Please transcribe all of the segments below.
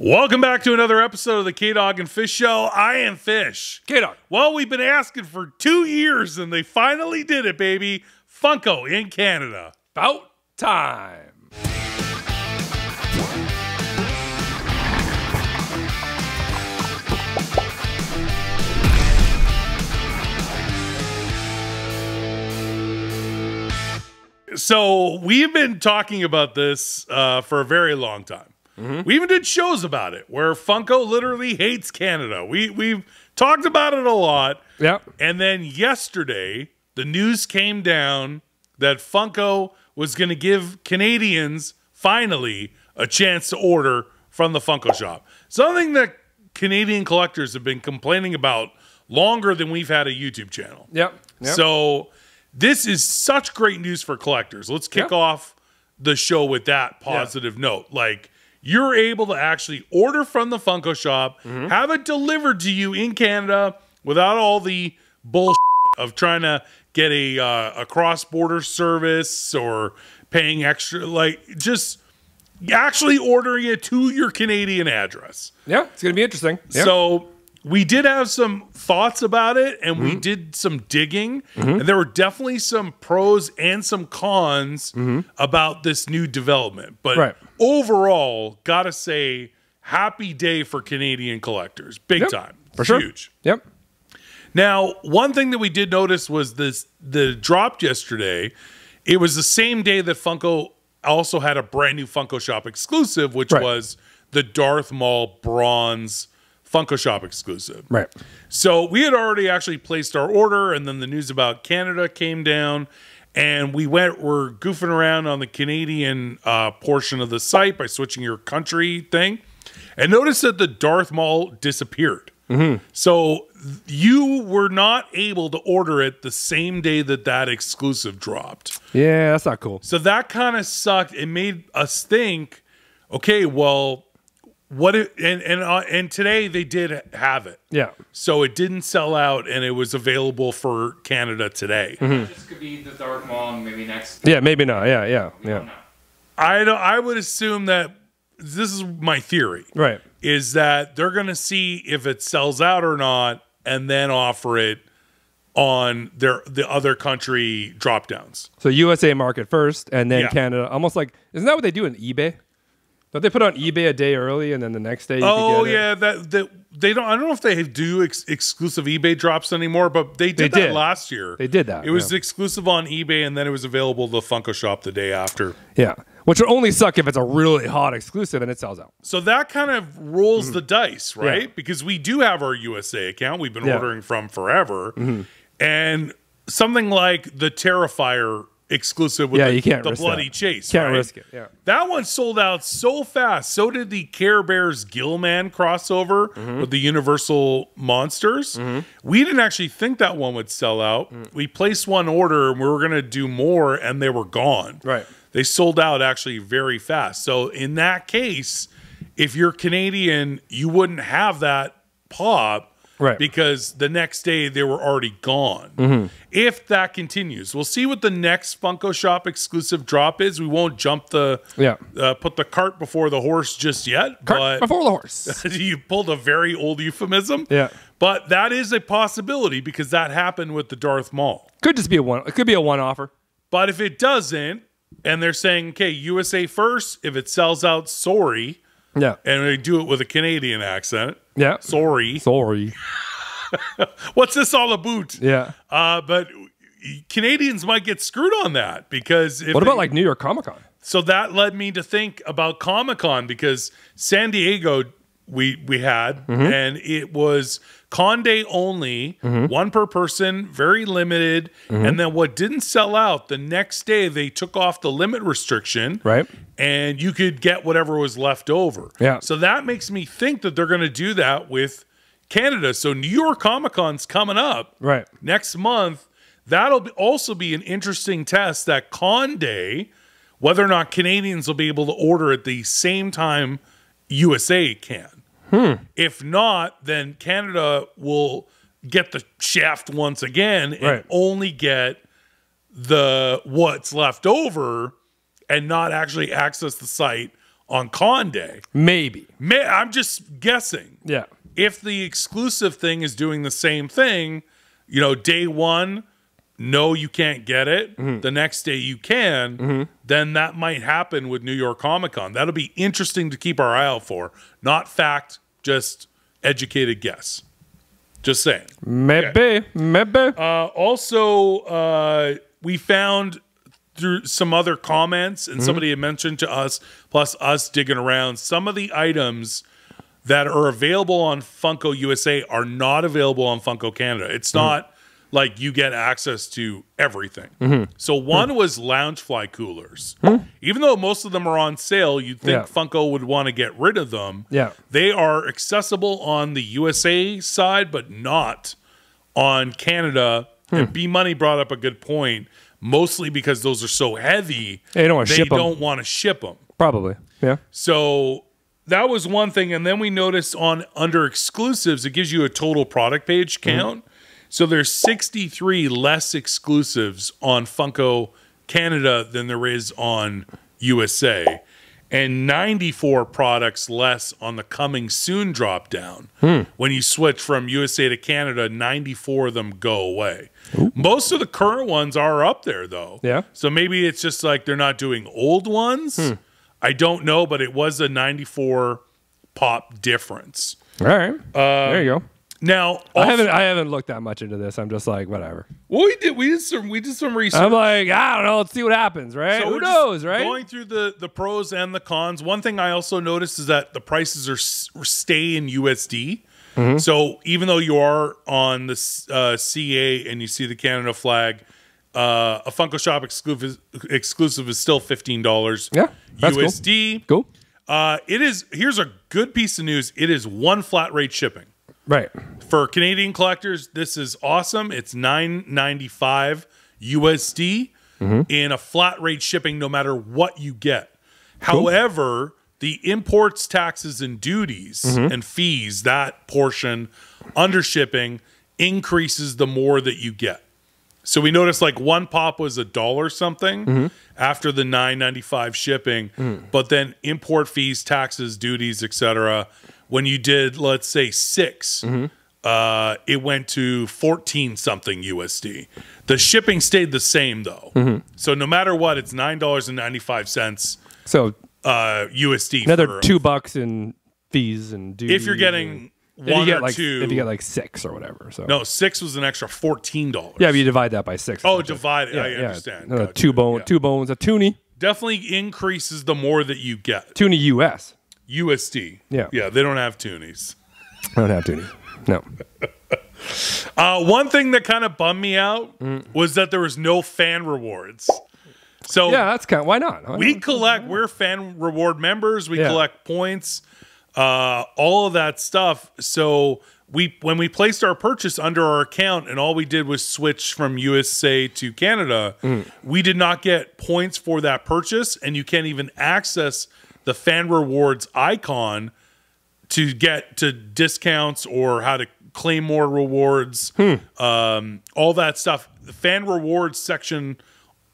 Welcome back to another episode of the K-Dog&Fish Show. I am Fish. K-Dog. Well, we've been asking for 2 years, and they finally did it, baby. Funko in Canada. About time. So we've been talking about this for a very long time. We even did shows about it where Funko literally hates Canada. We've talked about it a lot. Yeah. And then yesterday, the news came down that Funko was going to give Canadians finally a chance to order from the Funko shop. Something that Canadian collectors have been complaining about longer than we've had a YouTube channel. Yep. So this is such great news for collectors. Let's kick off the show with that positive note. Like, you're able to actually order from the Funko shop, have it delivered to you in Canada without all the bullshit of trying to get a cross-border service or paying extra. Like, just actually ordering it to your Canadian address. Yeah, it's going to be interesting. Yeah. So we did have some thoughts about it, and we did some digging, and there were definitely some pros and some cons about this new development. But overall, gotta say, happy day for Canadian collectors. Big time. For Huge. Sure. Yep. Now, one thing that we did notice was the dropped yesterday. It was the same day that Funko also had a brand new Funko Shop exclusive, which was the Darth Maul Bronze Funko Shop exclusive. Right. So we had already actually placed our order, and then the news about Canada came down, and we're goofing around on the Canadian portion of the site by switching your country thing, and notice that the Darth Maul disappeared. So you were not able to order it the same day that exclusive dropped. Yeah, that's not cool. So that kind of sucked. It made us think, okay, well, what if, and today they did have it. Yeah. So it didn't sell out, and it was available for Canada today. This could be the Darth Maul, and maybe next. Yeah, maybe not. Yeah. I would assume that this is my theory. Right. Is that they're going to see if it sells out or not, and then offer it on the other country drop downs. So USA market first, and then Canada. Almost like, isn't that what they do in eBay? Don't they put on eBay a day early, and then the next day you can get it? that they don't. I don't know if they do exclusive eBay drops anymore, but they did that last year. They did that. It was exclusive on eBay, and then it was available to the Funko shop the day after. Yeah, which would only suck if it's a really hot exclusive and it sells out. So that kind of rolls the dice, right? Yeah. Because we do have our USA account we've been ordering from forever, and something like the Terrifier exclusive with you can't the risk Bloody that. Chase. Can't risk it. Yeah, that one sold out so fast. So did the Care Bears Gillman crossover with the Universal Monsters. We didn't actually think that one would sell out. We placed one order, and we were going to do more, and they were gone. Right. They sold out actually very fast. So in that case, if you're Canadian, you wouldn't have that pop. Right. Because the next day they were already gone. If that continues, we'll see what the next Funko Shop exclusive drop is. We won't jump put the cart before the horse just yet. Cart before the horse. You pulled a very old euphemism. Yeah. But that is a possibility because that happened with the Darth Maul. Could just be it could be a one offer. But if it doesn't, and they're saying, okay, USA first, if it sells out, sorry. Yeah. And they do it with a Canadian accent. Yeah. Sorry. What's this all about? Yeah. But Canadians might get screwed on that because what about like New York Comic Con? So that led me to think about Comic Con because San Diego we had and it was con day only, one per person, very limited. And then what didn't sell out, the next day they took off the limit restriction. Right. And you could get whatever was left over. Yeah. So that makes me think that they're going to do that with Canada. So New York Comic Con's coming up next month. That'll also be an interesting test that con day, whether or not Canadians will be able to order at the same time USA can. If not, then Canada will get the shaft once again and only get what's left over and not actually access the site on Con Day. Maybe. I'm just guessing. Yeah. If the exclusive thing is doing the same thing, you know, day one, no, you can't get it. The next day you can, then that might happen with New York Comic Con. That'll be interesting to keep our eye out for. Not fact, just educated guess. Just saying. Maybe. Also, we found through some other comments, and somebody had mentioned to us, plus us digging around, some of the items that are available on Funko USA are not available on Funko Canada. It's not like you get access to everything. So one was Loungefly coolers. Even though most of them are on sale, you'd think Funko would want to get rid of them. Yeah. They are accessible on the USA side, but not on Canada. And B Money brought up a good point, mostly because those are so heavy, they don't want to ship them. They don't want to ship them. Probably, yeah. So that was one thing. And then we noticed under exclusives, it gives you a total product page count. So there's 63 less exclusives on Funko Canada than there is on USA, and 94 products less on the coming soon drop down. When you switch from USA to Canada, 94 of them go away. Most of the current ones are up there, though. Yeah. So maybe it's just like they're not doing old ones. I don't know, but it was a 94 pop difference. All right. There you go. Now, also, I haven't looked that much into this. I'm just like, whatever. Well, we did some research. I'm like, I don't know. Let's see what happens, right? So who knows, right? Going through the pros and the cons. One thing I also noticed is that the prices stay in USD. So even though you are on the CA and you see the Canada flag, a Funko Shop exclusive is still $15. Yeah, that's USD. Cool. It is. Here's a good piece of news. It is one flat rate shipping. Right. For Canadian collectors, this is awesome. It's $9.95 USD in a flat rate shipping no matter what you get. Cool. However, the imports, taxes, and duties and fees, that portion under shipping increases the more that you get. So we noticed like one pop was $1 something after the $9.95 shipping, but then import fees, taxes, duties, etc. When you did, let's say 6, it went to 14 something USD. The shipping stayed the same though. So no matter what, it's $9.95. So USD. Another $2 in fees and duties. If you're getting one or two. If you get like 6 or whatever. So no, 6 was an extra $14. Yeah, but you divide that by 6. Oh, divide it. Yeah, I understand. Gotcha. Two bones, a toonie. Definitely increases the more that you get. Toonie US. USD. Yeah. Yeah, they don't have toonies. I don't have toonies. No. One thing that kind of bummed me out was that there was no fan rewards. So yeah, that's kind of, why not? We're fan reward members. We collect points, all of that stuff. So when we placed our purchase under our account and all we did was switch from USA to Canada, we did not get points for that purchase, and you can't even access the fan rewards icon to get to discounts or how to claim more rewards, all that stuff. The fan rewards section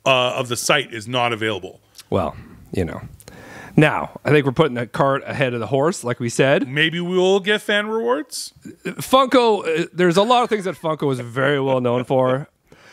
of the site is not available. Well, you know. Now, I think we're putting the cart ahead of the horse, like we said. Maybe we will get fan rewards. Funko, there's a lot of things that Funko is very well known for.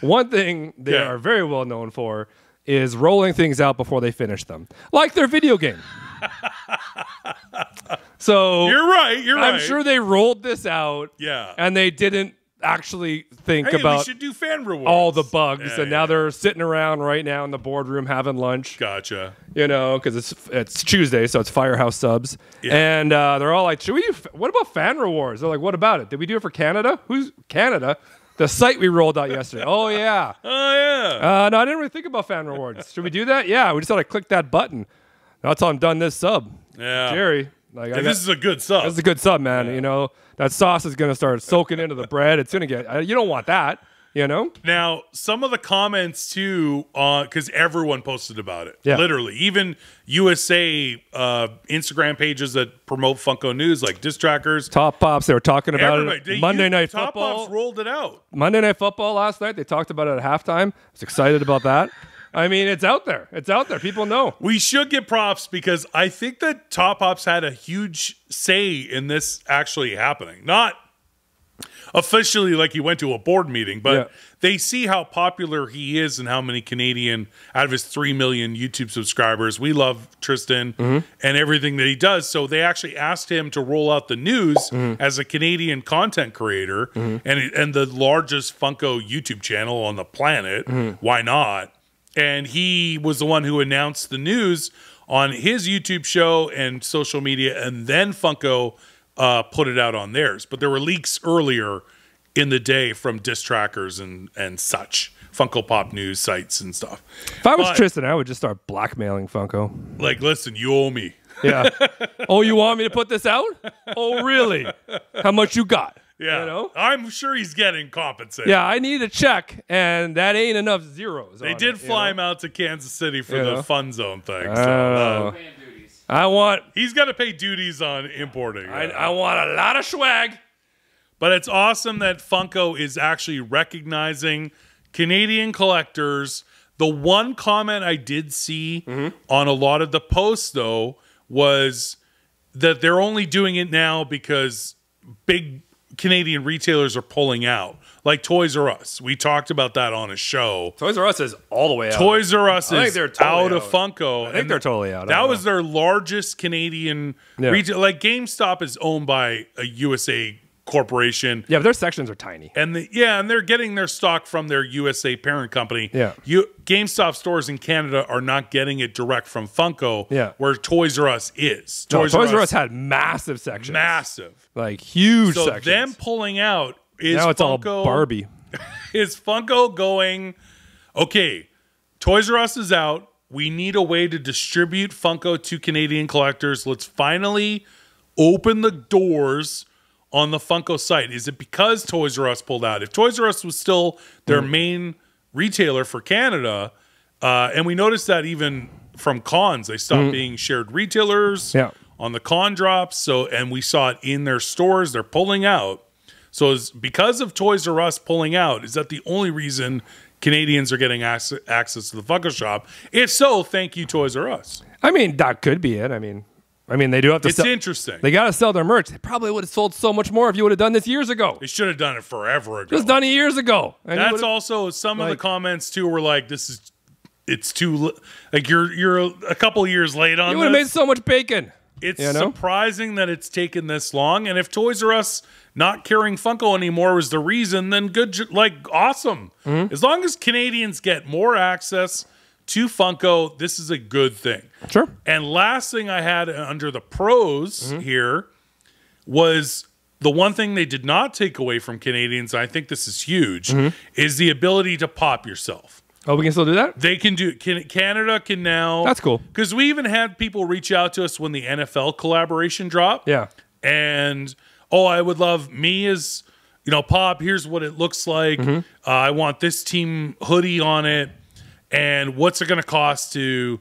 One thing they are very well known for is rolling things out before they finish them, like their video game. So you're right. I'm sure they rolled this out. Yeah, and they didn't actually think about we should do fan rewards. All the bugs, and now they're sitting around right now in the boardroom having lunch. Gotcha. You know, because it's Tuesday, so it's Firehouse subs, and they're all like, "Should we do? What about fan rewards?" They're like, "What about it? Did we do it for Canada? Who's Canada?" The site we rolled out yesterday. Oh yeah. Oh yeah. No, I didn't really think about fan rewards. Should we do that? Yeah, we just had to click that button. That's how I'm done this sub. Yeah, Jerry. Like, this is a good sub. This is a good sub, man. You know, that sauce is gonna start soaking into the bread. It's gonna get. You don't want that. You know. Now, some of the comments too, because everyone posted about it. Yeah. Literally, even USA Instagram pages that promote Funko News, like Disc Trackers, Top Pops. They were talking about it. Monday Night Top Football. Pops rolled it out. Monday Night Football last night. They talked about it at halftime. I was excited about that. I mean, it's out there. It's out there. People know. We should get props because I think that Top Hops had a huge say in this actually happening. Not officially like he went to a board meeting, but they see how popular he is and how many Canadian out of his 3 million YouTube subscribers. We love Tristan and everything that he does. So they actually asked him to roll out the news as a Canadian content creator and the largest Funko YouTube channel on the planet. Why not? And he was the one who announced the news on his YouTube show and social media, and then Funko put it out on theirs. But there were leaks earlier in the day from diss trackers and such, Funko Pop news sites and stuff. If I was Tristan, I would just start blackmailing Funko. Like, listen, you owe me. Yeah. Oh, you want me to put this out? Oh, really? How much you got? Yeah. You know? I'm sure he's getting compensated. Yeah, I need a check, and that ain't enough zeros. They did fly him out to Kansas City for the Fun Zone thing. I want... He's got to pay duties on importing. I want a lot of swag. But it's awesome that Funko is actually recognizing Canadian collectors. The one comment I did see on a lot of the posts, though, was that they're only doing it now because big Canadian retailers are pulling out. Like Toys R Us. We talked about that on a show. Toys R Us is all the way out. Toys R Us is out of Funko. I think they're totally out. That was their largest Canadian retail. Like GameStop is owned by a USA corporation. Yeah, but their sections are tiny. And and they're getting their stock from their USA parent company. Yeah. GameStop stores in Canada are not getting it direct from Funko. Yeah. Where Toys R Us is. Toys R Us had massive sections. Massive. Like huge sections. So them pulling out is now it's Funko, all Barbie. Is Funko going, okay, Toys R Us is out. We need a way to distribute Funko to Canadian collectors. Let's finally open the doors on the Funko site. Is it because Toys R Us pulled out? If Toys R Us was still their main retailer for Canada, and we noticed that even from cons, they stopped being shared retailers on the con drops. So, and we saw it in their stores. They're pulling out. So is because of Toys R Us pulling out, is that the only reason Canadians are getting access to the Funko shop? If so, thank you, Toys R Us. I mean, that could be it. I mean, they do have to. It's interesting. They got to sell their merch. They probably would have sold so much more if you would have done this years ago. They should have done it forever ago. Just done it years ago. And that's also some of the comments too. Were like, it's too like you're a couple years late on. You would have made so much bacon. It's surprising that it's taken this long. And if Toys R Us not carrying Funko anymore was the reason, then good, like awesome. As long as Canadians get more access to Funko, this is a good thing. Sure. And last thing I had under the pros here was the one thing they did not take away from Canadians, and I think this is huge, is the ability to pop yourself. Oh, we can still do that? They can do Canada can now. That's cool. Because we even had people reach out to us when the NFL collaboration dropped. Yeah. And, I would love me as, Pop, here's what it looks like. I want this team hoodie on it. And what's it going to cost to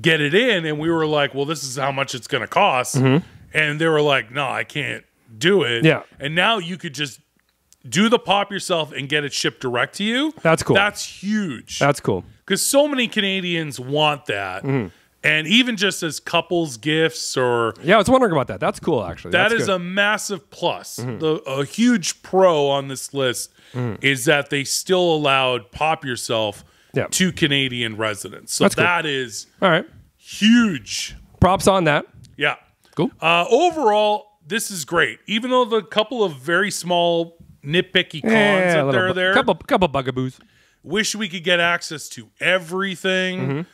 get it in? And we were like, well, this is how much it's going to cost. And they were like, no, I can't do it. Yeah. And now you could just do the pop yourself and get it shipped direct to you. That's cool. That's huge. That's cool. Because so many Canadians want that. And even just as couples gifts or... Yeah, I was wondering about that. That's cool, actually. That is a massive plus. A huge pro on this list is that they still allowed pop yourself to Canadian residents. So that is all right. Huge. Props on that. Yeah. Cool. Overall, this is great. Even though the couple of very small nitpicky cons that are there. Couple bugaboos. Wish we could get access to everything.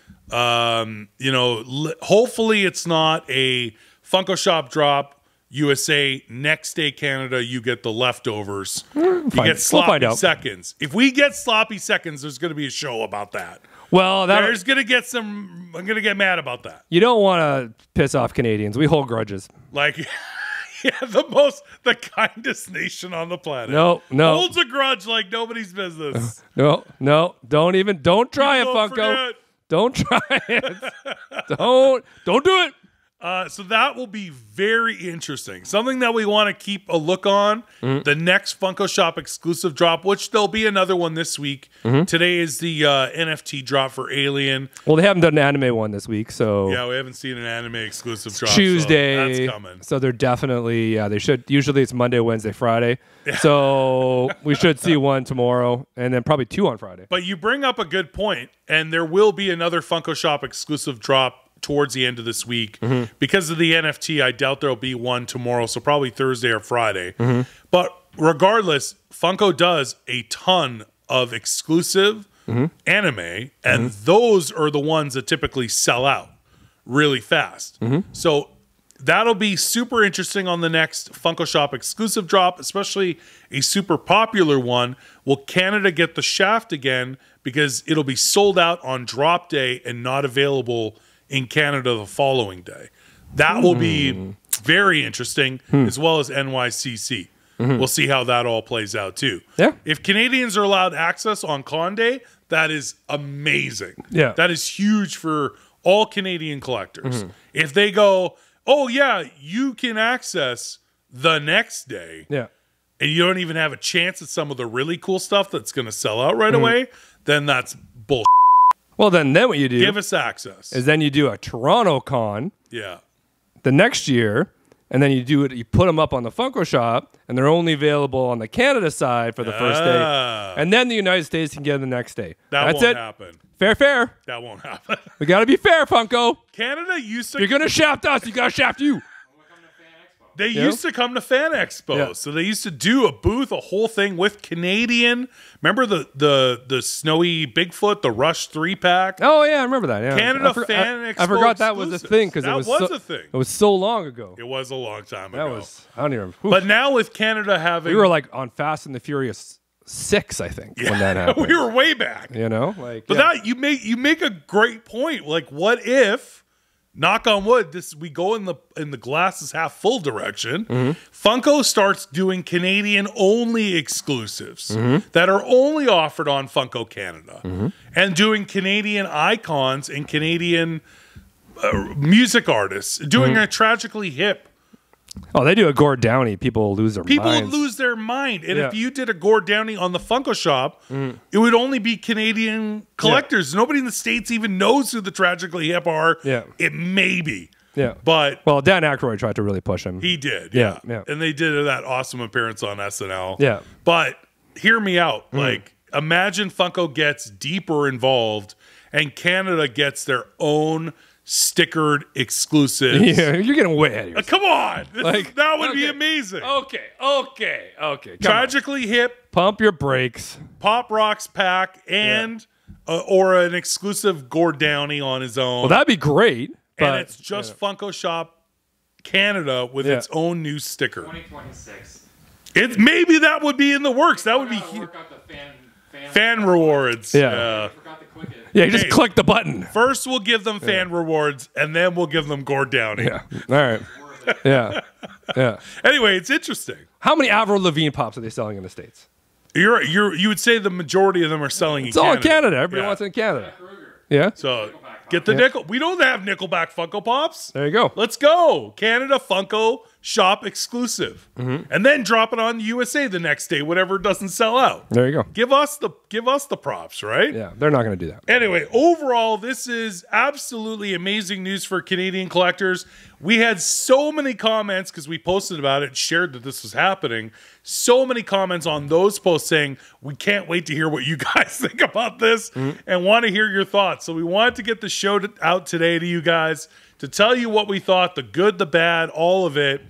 Hopefully it's not a Funko Shop drop. USA, next day Canada, you get the leftovers. You get sloppy seconds. If we get sloppy seconds, there's going to be a show about that. Well, there's going to get some. I'm going to get mad about that. You don't want to piss off Canadians. We hold grudges. Like, the kindest nation on the planet. No. Holds a grudge like nobody's business. No. Don't try it, Funko. Don't try it. Don't do it. So that will be very interesting. Something that we want to keep a look on. The next Funko Shop exclusive drop, which there'll be another one this week. Today is the NFT drop for Alien. Well, they haven't done an anime one this week, so Yeah, we haven't seen an anime exclusive drop. Tuesday. So that's coming. So they're definitely they should. Usually it's Monday, Wednesday, Friday. So we should see one tomorrow, and then probably 2 on Friday. But you bring up a good point, and there will be another Funko Shop exclusive drop towards the end of this week. Because of the NFT, I doubt there'll be one tomorrow, so probably Thursday or Friday. But regardless, Funko does a ton of exclusive anime, and those are the ones that typically sell out really fast. So that'll be super interesting on the next Funko Shop exclusive drop, especially a super popular one. Will Canada get the shaft again, because it'll be sold out on drop day and not available in Canada the following day? That will be very interesting, as well as NYCC. We'll see how that all plays out too. Yeah. If Canadians are allowed access on Con Day, that is amazing. Yeah. That is huge for all Canadian collectors. If they go, oh yeah, you can access the next day, and you don't even have a chance at some of the really cool stuff that's going to sell out right away, then that's bullshit. Well, then what you do Give us access. is then you do a Toronto con Yeah. the next year, and then you do it. You put them up on the Funko Shop, and they're only available on the Canada side for the first day, and then the United States can get them the next day. That That's won't it. happen. Fair. That won't happen. We got to be fair, Funko. Canada used to... If you're gonna shaft us, you gotta shaft you. They used to come to Fan Expo. Yeah. So they used to do a booth, a whole thing with Canadian. Remember the snowy Bigfoot, the Rush 3-pack? Oh yeah, I remember that. Yeah, Canada I Fan Expo I forgot that was a exclusives. thing because That it was a thing. It was so long ago. It was a long time That ago. was I don't even remember. But now with Canada having... We were like on Fast and the Furious 6, I think, when that happened. we were way back. You know, like. But that you make a great point. Like, what if, knock on wood, we go in the glass is half full direction. Funko starts doing Canadian only exclusives that are only offered on Funko Canada, and doing Canadian icons and Canadian music artists, doing a Tragically Hip. Oh, they do a Gord Downey. People lose their People minds. would lose their mind. And Yeah. if you did a Gord Downey on the Funko Shop, it would only be Canadian collectors. Nobody in the States even knows who the Tragically Hip are. Yeah. It may be. Yeah. But Well, Dan Aykroyd tried to really push him. he did. Yeah, Yeah. yeah. And they did that awesome appearance on SNL. Yeah. But hear me out. Like, imagine Funko gets deeper involved and Canada gets their own stickered exclusives. Yeah, you're getting way ahead of yourself. Come on. Like, that would be okay. amazing. Okay. Come on. Tragically Hip, Pump your brakes. Pop Rocks pack, and or an exclusive Gord Downey on his own. Well, that'd be great. But and it's just Funko Shop Canada with its own new sticker. 2026. Maybe that would be in the works. That would be huge. Work out the Fan rewards. Yeah. I forgot to click it. Yeah, you just Hey. click the button. First, we'll give them fan rewards, and then we'll give them Gord Downey. Yeah. All right. Yeah. Yeah. Anyway, it's interesting. How many Avril Lavigne pops are they selling in the States? You would say the majority of them are selling It's in all Canada. in Canada. Everybody Yeah. wants it in Canada. Kruger. Yeah. So get the nickel. We don't have Nickelback Funko Pops. There you go. Let's go. Canada Funko Shop exclusive. And then drop it on the USA the next day, whatever doesn't sell out. There you go. Give us the props, right? Yeah, they're not going to do that. Anyway, overall, this is absolutely amazing news for Canadian collectors. We had so many comments because we posted about it, shared that this was happening. So many comments on those posts saying, we can't wait to hear what you guys think about this and want to hear your thoughts. So we wanted to get the show out today to you guys to tell you what we thought, the good, the bad, all of it.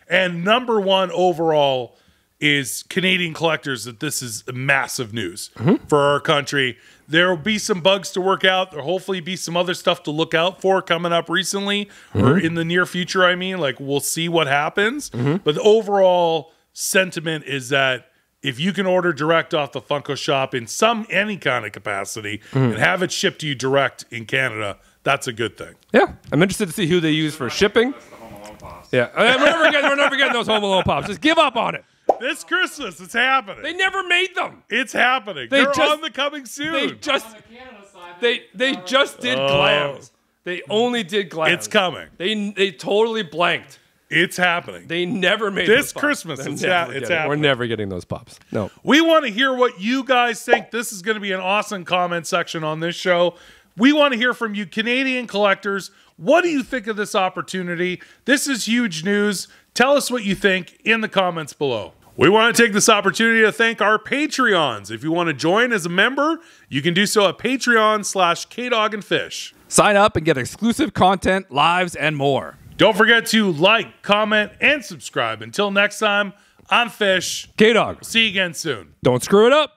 And number one overall is Canadian collectors that this is massive news for our country. There will be some bugs to work out. There'll hopefully be some other stuff to look out for coming up recently or in the near future. I mean, like we'll see what happens. But the overall sentiment is that if you can order direct off the Funko Shop in any kind of capacity and have it shipped to you direct in Canada, that's a good thing. Yeah, I'm interested to see who they use for shipping. That's the Home Alone pops. Yeah, we're never getting those Home Alone pops. Just give up on it. This Christmas, it's happening. They never made them. It's happening. They They're just- on the coming soon. They just On the Canada side, they just did glams. They only did glands. It's coming. They totally blanked. It's happening. They never made This those pops. Christmas, They're it's never getting- happening. We're never getting those pops. No. We want to hear what you guys think. This is going to be an awesome comment section on this show. We want to hear from you, Canadian collectors. What do you think of this opportunity? This is huge news. Tell us what you think in the comments below. We want to take this opportunity to thank our Patreons. If you want to join as a member, you can do so at Patreon/k-dogandfish. Sign up and get exclusive content, lives, and more. Don't forget to like, comment, and subscribe. Until next time, I'm Fish. K-Dog. See you again soon. Don't screw it up.